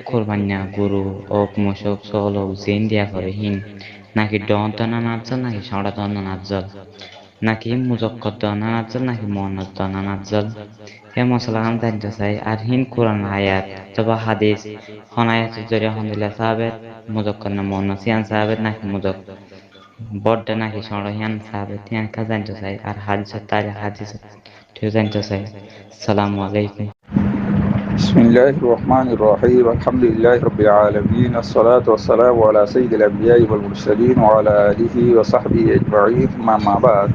কোরবান্যা গরু ওক মশক চল ওক জেন দিয়া করে হিন নাকি ডন দনা নাচল নাকি সড়া দনা নাচল নাকি মুজক্কর দনা নাচল নাকি মনত দনা নাচল এ মশলা খান জানতে চাই আর হিন কোরআন আয়াত অথবা হাদিস হন আয়াতের জরিয়া হন দিলা সাহাবেত মুজক্কর না মন সিয়ান সাহাবেত নাকি মুজক বড়টা নাকি সড় হিয়ান সাহাবেত হিয়ান কা জানতে চাই আর হাদিসত তাহলে হাদিসত ঠিক জানতে চাই। আসসালামু আলাইকুম। بسم الله الرحمن الرحيم الحمد لله رب العالمين الصلاة والسلام على سيد الأنبياء والمرسلين وعلى آله وصحبه أجمعين أما بعد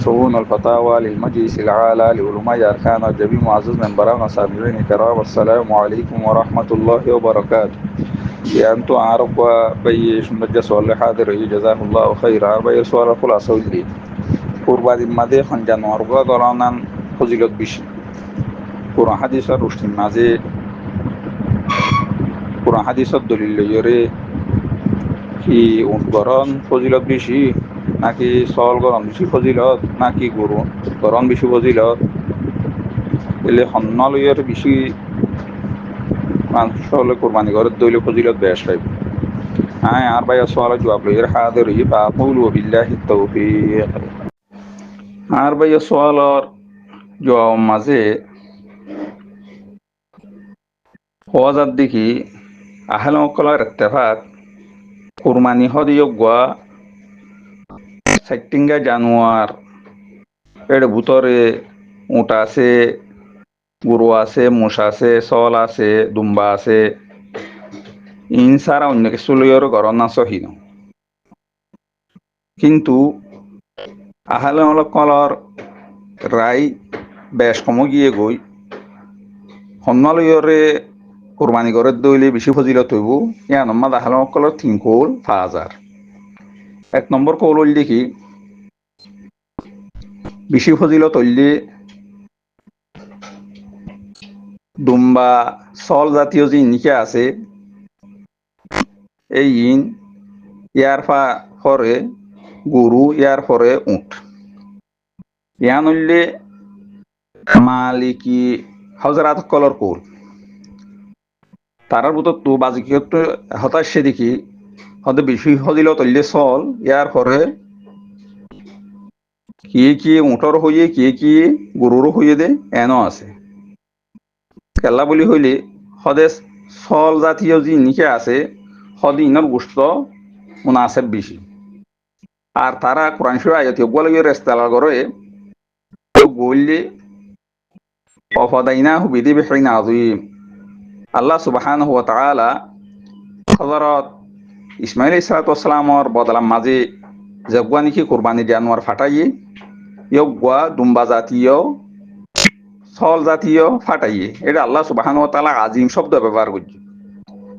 شؤون الفتاوى للمجلس العالى لعلماء أركان الجميع معزز من براءة سامعين الكرام السلام عليكم ورحمة الله وبركاته. أنتم عرب بيش مجلس ولا حاضر جزاه الله خيرا بيش سؤال خلاصة ودري قربان ماده خنجان ورقا قرانا فضيلة بشي কোরআন হাদিসের রুশনির মাঝে কোরআন হাদিসের দলিল লইরে কি উট গরম ফজিলত বেশি নাকি চল গরম বেশি ফজিলত নাকি গরু গরম বেশি ফজিলত এলে হন্য লইয়ের বেশি মানুষ হলে কোরবানি ঘরের দলিল ফজিলত বেশ পাইব। হ্যাঁ আর ভাই সওয়ালের জবাব লইয়ের হাজির হই বাকুল বিল্লাহি তাওফীক। আর ভাই সওয়ালের জবাব মাঝে হওয়াজার দেখি আহলে মক্কলার ইত্তেফাক কুরবানি হদিয়োগ্যা সাইটিঙ্গা জানোয়ার এর ভিতরে উট আছে, গরু আছে, মোষ আছে, চল আছে, দুম্বা আছে, ইন ছাড়া অন্য কিছু লইয়ের ঘর না সহিন। কিন্তু আহলে মক্কলার রায় বেশ কম গিয়ে গই হন্য লইয়রে কোরবানি ঘরের দইলে বেশি ফজিলত হইব। ইয়া নম্মা আহলে মক্কলার 3 কৌল 5000। 1 নম্বর কৌল হইল দেখি বেশি ফজিলত হইলে দুম্বা চল জাতীয় যে নিকে আছে এই ইন ইয়ার পরে গরু ইয়ার পরে উট ইয়ান হইলে মালিকি হজরাত কলর কৌল। তারার ভিতর তো বাজিকিয়ত হতাশে দেখি হতে বেশি ফজিলত হইলে চল ইয়ার পরে কি উঁটর হইয়ে কি গরুরও হইয়ে দে এনও আছে। কেল্লা বলি হইলে সদে চল জাতীয় যি নিকে আছে সদ ইনর গোস্ত মুনাসেব বেশি। আর তারা কোরআন শরীফ আয়াত গলিয়ে রেস্তালা করে গইলে অফদাইনা হুবিদি বিহরিন আযীম। আল্লাহ সুবহানাহু ওয়া তাআলা হযরত ইসমাঈল আলাইহিস সালামর বদলাম মাঝে জগওয়া নিকি কুরবানি জানোয়ার ফাটাইয়ে ইয়গওয়া দুম্বা জাতীয় চল জাতীয় ফাটাইয়ে এটা আল্লাহ সুবহানাহু ওয়া তাআলা আজিম শব্দ ব্যবহার করছে।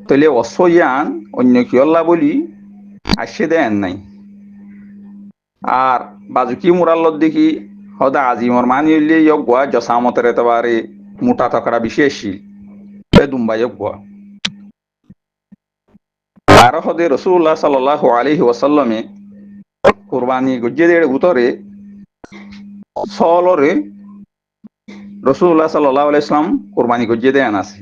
তাহলে অসয়ান অন্য কি আল্লাহ বলি আসে দেন নাই। আর বাজুকি মুরাল্লত দেখি হদা আজিমর মানি হইলে ইয়গওয়া জসামতের এতবারে মোটা তকড়া বেশি আসি দুম্বা ইয়গওয়া। আর হদে রাসূলুল্লাহ সাল্লাল্লাহু আলাইহি ওয়াসাল্লামে কুরবানি গজ্জেদের উতরে চলরে রাসূলুল্লাহ সাল্লাল্লাহু আলাইহি ওয়াসাল্লাম কুরবানি গজ্জে দেন আছে।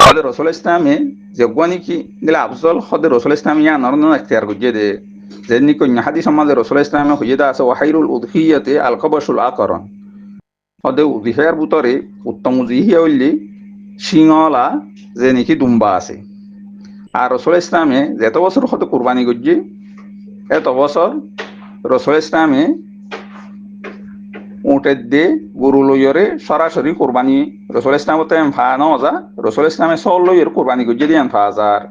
হদে রাসূল ইসলামে জগওয়ানি কি দিলা আফজল হদে রাসূল ইসলাম ইয়া নরন ইখতিয়ার গজ্জে দে যেনি কন্যা হাদিস সমাজে রাসূল ইসলামে হইদা আছে ওয়াহাইরুল উদহিয়াতে আল কবশুল আকরন। হদে উদহিয়ার ভিতরে উত্তম উদহিয়া হইলে সিংহলা যে নাকি দুম্বা আছে। আর রাসূল ইসলামে যত বছর হতে কুরবানি গজ্জে এত বছর রাসূল ইসলামে উটের দে গরু লইয়রে সরাসরি কোরবানি রাসূল ইসলামতে ফানো যা রাসূল ইসলামে চল লইয়র কোরবানি গজ্জে দিয়ান 5000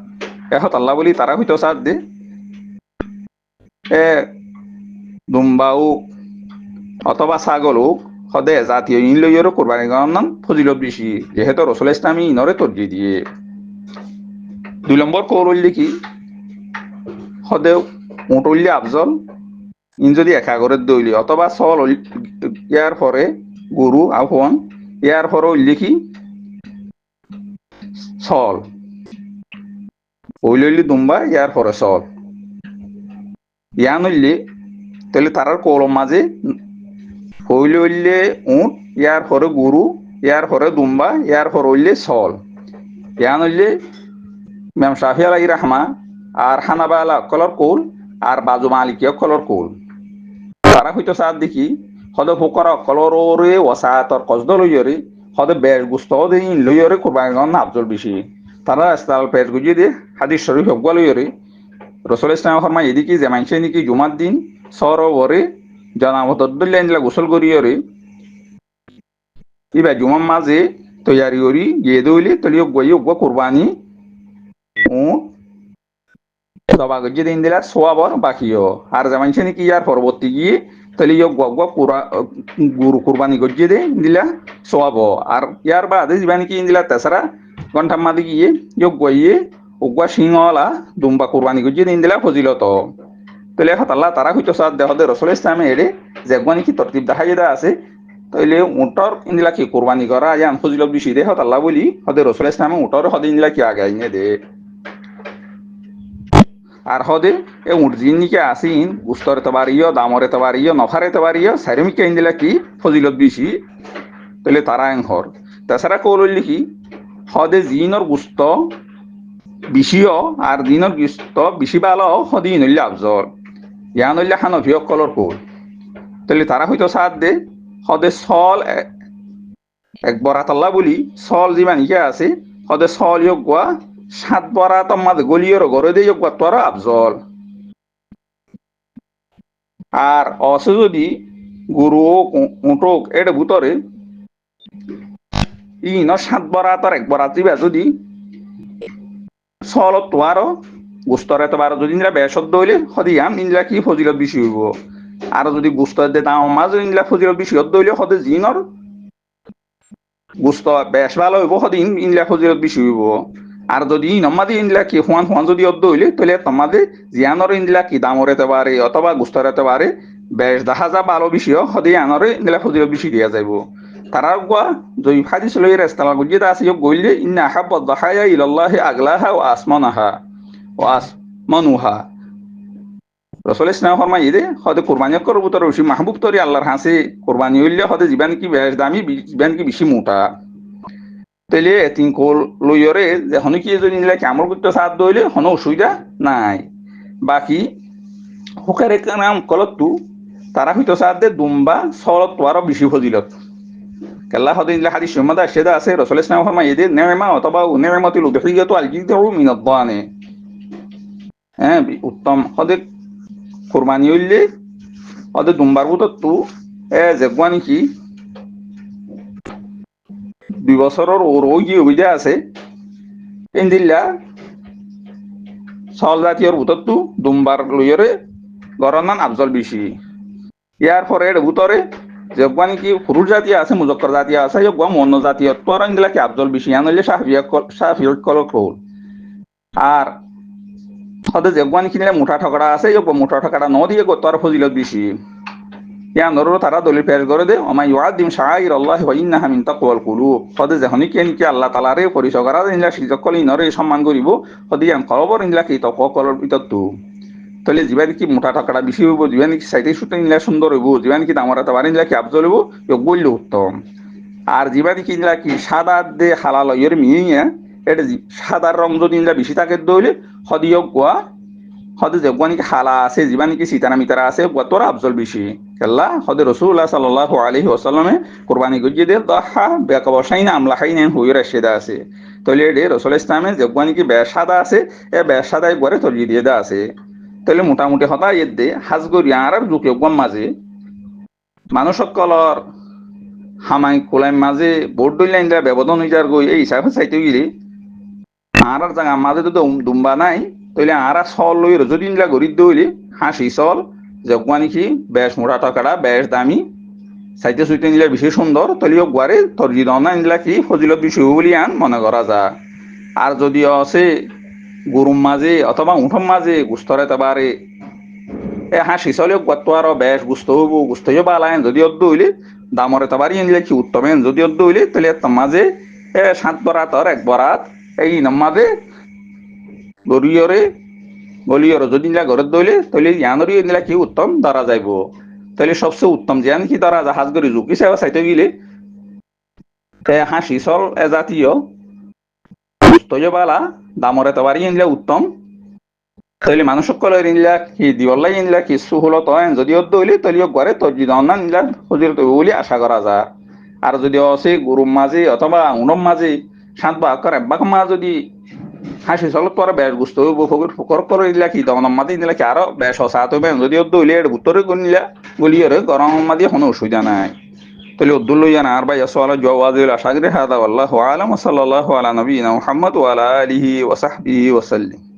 এখন আল্লাহ বলি তারা হইতো সাথ দে এ দুম্বাও অথবা ছাগল হোক সদে জাতীয় ইন লইয়র কোরবানি গণন ফজিলত বেশি যেহেতু রাসূল ইসলামী ইনরে তরজি দিয়ে। 2 নম্বর কৌল হইলে কি সদে উট হইলে আফজল ইন যদি একা করে দইলি অথবা চল ইয়ার পরে গরু আহ্বান ইয়ার পরে হইলে কি চল হইলে দুম্বা ইয়ার পরে চল ইয়ান হইলে তাহলে তারার কলম মাঝে হইলে উট ইয়ার পরে গরু ইয়ার পরে দুম্বা ইয়ার পরে হইলে চল ইয়ান হইলে ইমাম শাফি আলাইহির রাহমা আর হানাবালা কলর কোল আর বাজু মালিকিয়া কলর কোল তারা হইতো সাদ দেখি হদে ফুকরা কলরে ওয়াসাতর কসদ লইয়রে হদে বেশ গুস্ত হদে ইন লইয়রে কুরবানি গন আফজল বেশি তারা ইস্তাল পেজ গুজি দে হাদিস শরীফ হক লইয়রে রাসূল ইসলাম ফরমায় এদিকে যে মানছে নাকি জুমার দিন সরোবরে জানাবত দল্লাইনলা গোসল করিয়রে ইবা জুমার মাঝে তৈয়ারি করি গিয়ে দইলে তলিও গইও গো কুরবানি ও সবা গজি দিন দিলা সোয়াবর বাকিও আর যে মানছে নাকি ইয়ার পরবর্তী গিয়ে তলিও গো গুরু কুরবানি গজি দে দিলা সোয়াব আর ইয়ার বাদে যিবা নাকি দিলা তেসরা ঘন্টা মাদি গিয়ে যোগ গইয়ে উগা সিংহলা দুম্বা কুরবানি গজি দিন দিলা ফজিলত তলে হতাল্লাহ তারা হইতো সাদ দেহদে রাসূল ইসলামে এড়ে যে গনি কি তরতিব দেখাইদা আছে তইলে উটর ইনদিলা কি কুরবানি করা আয়ান ফজিলত বেশি দে হতাল্লাহ বলি হদে রাসূল ইসলামে উটর হদে ইনদিলা কি আগে আইনে দে আর হদে এ উট জিনিকে আসিন গুস্তর তবারিয় দামরে তবারিয় নফারে তবারিয় সাইরমিকে ইনদিলা কি ফজিলত বেশি তলে তারা এংহর তাছাড়া কৌললি কি হদে জিনর গুস্ত বেশিও আর দিনর গুস্ত বেশি ভালো হদিন হইলে আফজল ইয়ান হইলে হানফিয় কলর কোল তাহলে তারা হয়তো সাথ দে হদে সল এক বরাত আল্লাহ বলি সল যিমান ইকে আছে হদে সল ইয়োগ গোয়া 7 বরাত মাঝে গলিয়র গড়ে দিয়ে ইয়োগ তোরা আফজল আর অসে যদি গুরু উঠোক এর ভিতরে ইন 7 বরাত আর 1 বরাত দিবা যদি সলত তোয়ারও গুস্তরে তো বারো যদি নিলা বেশদ দইলে হদিয়াম নিলা কি ফজিলত বেশি হইব আর যদি গুস্তর দে দাম মাঝে নিলা ফজিলত বেশি দইলে হদে জিনর গুস্ত বেশ ভালো হইব হদিন ইনলা ফজিলত বেশি হইব আর যদি নমাদি ইনলা কি হুয়ান যদি দইলে তাহলে তোমাদের জিয়ানর ইনলা কি দামর হতে পারে অথবা গুস্তর হতে পারে বেশ দেখা যা ভালো বেশি হদে আনরে ইনলা ফজিলত বেশি দিয়া যাইব তারা গোয়া জয় হাদিস লই রাস্তালা গুজিতা আছে গইলে ইন্না হাব্বাদ দাহায়া ইলাল্লাহি আগলাহা ওয়া আসমানাহা ওয়া আসমানুহা রাসূল ইসলাম ফরমাই দে হদে কুরবানি কর ভিতর বেশি মাহবুব তরি আল্লাহর হাসে কুরবানি হইলে হদে জীবন কি বেশ দামি জীবন কি বেশি মোটা তেলে তিন কোল লইয়রে যে হন কি যদি নিলে কামর করতে সাথ দইলে হন অসুবিধা নাই বাকি হুকারে কাম কলতু তারা হইতো সাথ দে দুম্বা সলত তোয়ারও বেশি ফজিলত কেল্লা হদিন হাদিস সম্মাদা সেদা আছে রাসূল ইসলাম ফরমায় এদের নেমা অথবা নেমাতুল উদহিয়াতু আল জিদু মিন আদ-দানে হ্যাঁ উত্তম হদে কুরবানি হইলে হদে দুম্বার ভিতর তু যে গোয়ানি কি 2 বছরের ওর ওই অভিধা আছে ইন্দিল্লা সল জাতীয়র ভিতর তু দুম্বার লইরে গরনান আফজল বেশি ইয়ার পরে এর ভিতরে যেগুয়ানি কি ফুরুর জাতীয় আছে মুজক্কর জাতীয় আছে যেগুয়া মন্য জাতীয় তোর ইনগুলা কি আফজল বেশি ইয়ান হইলে শাফিয়ত কল কল আর হদে যেগুয়ানি কিনলে মুঠা ঠকড়া আছে যেগুয়া মুঠা ঠকড়া ন দিয়ে তোর ফজিলত বেশি ইয়ান নরো তারা দলিল পেশ করে দে ওমা ইউআদ্দিম শাআইর আল্লাহ ওয়া ইন্নাহা মিন তাকওয়াল কুলুব হদে যখনই কেন কি আল্লাহ তাআলারে পরিচয় করা ইনলা সিজকল ইনরে সম্মান করিব হদে ইয়ান কলবর ইনলা কি তাকওয়া কলর ভিতর তু তাহলে জীবান কি মোটা টাকাটা বেশি হইব জীবান কি সাইডে শুটে নিলে সুন্দর হইব জীবান কি দামরা তাবার নিলে কি আফজল হইব বললে উত্তম আর জীবান কি নিলা কি সাদা দে হালাল ইয়ের মিয়া এটা সাদার রং যদি নিলা বেশি থাকে দইলে হদিয় গোয়া হদে যেগুয়ানি কি হালা আছে জীবান কি সিতারা মিতারা আছে তোর আফজল বেশি কেল্লা হদে রাসূলুল্লাহ সাল্লাল্লাহু আলাইহি ওয়াসাল্লামে কুরবানি গজিয়ে দে দাহা বেকাবসাইনা আমলা খাইনেন হুইরা সেদা আছে তাহলে এডে রাসূল ইসলামে যেগুয়ানি কি বেসাদা আছে এ বেসাদাই গরে তলিয়ে দিয়ে দা আছে তাহলে মোটামুটি হতা ইয়ে দে হাজগরি আর জুকে গম মাঝে মানুষ সকলর হামাই কোলাই মাঝে বোর্ড দইলাইন দেওয়া ব্যবধান হয়ে যার গই এই হিসাবে চাইতে গেলে আর জায়গা মাঝে তো দুম্বা নাই তাহলে আর সল লই যদি নিলা গরিব দইলে হাসি সল যগুয়ানি কি বেশ মোটা টাকাটা বেশ দামি চাইতে সুইতে নিলে বেশি সুন্দর তাহলে গুয়ারে তরজি দনা নিলা কি ফজিলত বেশি বলি আন মনে করা যা আর যদিও আছে গরুর মাঝে অথবা উঠম মাঝে গুস্তরে তাবারে এ হাসি চলেও গত আরো বেশ গুস্ত হইব গুস্ত হইব আলাইন যদি অদ্দ হইলে দামরে তাবারি নিলে কি উত্তমেন যদি অদ্দ হইলে তাহলে মাঝে 7 বরাত আর 1 বরাত এই মাঝে গলিয়রে যদি নিলা ঘরের দইলে তাহলে ইয়ানরি নিলা কি উত্তম ধরা যাইব তাহলে সবচেয়ে উত্তম যে কি ধরা জাহাজ গরি ঝুঁকি চাইতে গেলে হাসি চল এ জাতীয় গুস্ত যে বালা দামরে তো বাড়ি ইনলে উত্তম তাহলে মানুষ সকলের ইনলা কি দিবল্লাই ইনলা কিছু হলো তো যদি অদ্দ হইলে তলিও ঘরে তো যদি অন্যান্য ইনলা হজির তো বলে আশা করা যায় আর যদি অসে গরুর মাঝে অথবা উনম মাঝে শান্ত আকার একবাক মা যদি হাসি চলত পরে বেশ গুস্ত হইব ফকর ফকর করে ইনলা কি দমন মাঝে ইনলা কি আরো বেশ অসাত হইবে যদি অদ্দ হইলে এর উত্তরে গুনিলা গুলিয়ে গরম মাঝে কোনো অসুবিধা নাই তাহলে উদ্দুল লইয়ান আর ভাই আসওয়াল জওয়াজিল আশাগরে হাদা আল্লাহু আলাম ওয়া সাল্লাল্লাহু আলা নবিয়িনা মুহাম্মদ ওয়া আলা আলিহি ওয়া সাহবিহি ওয়া সাল্লাম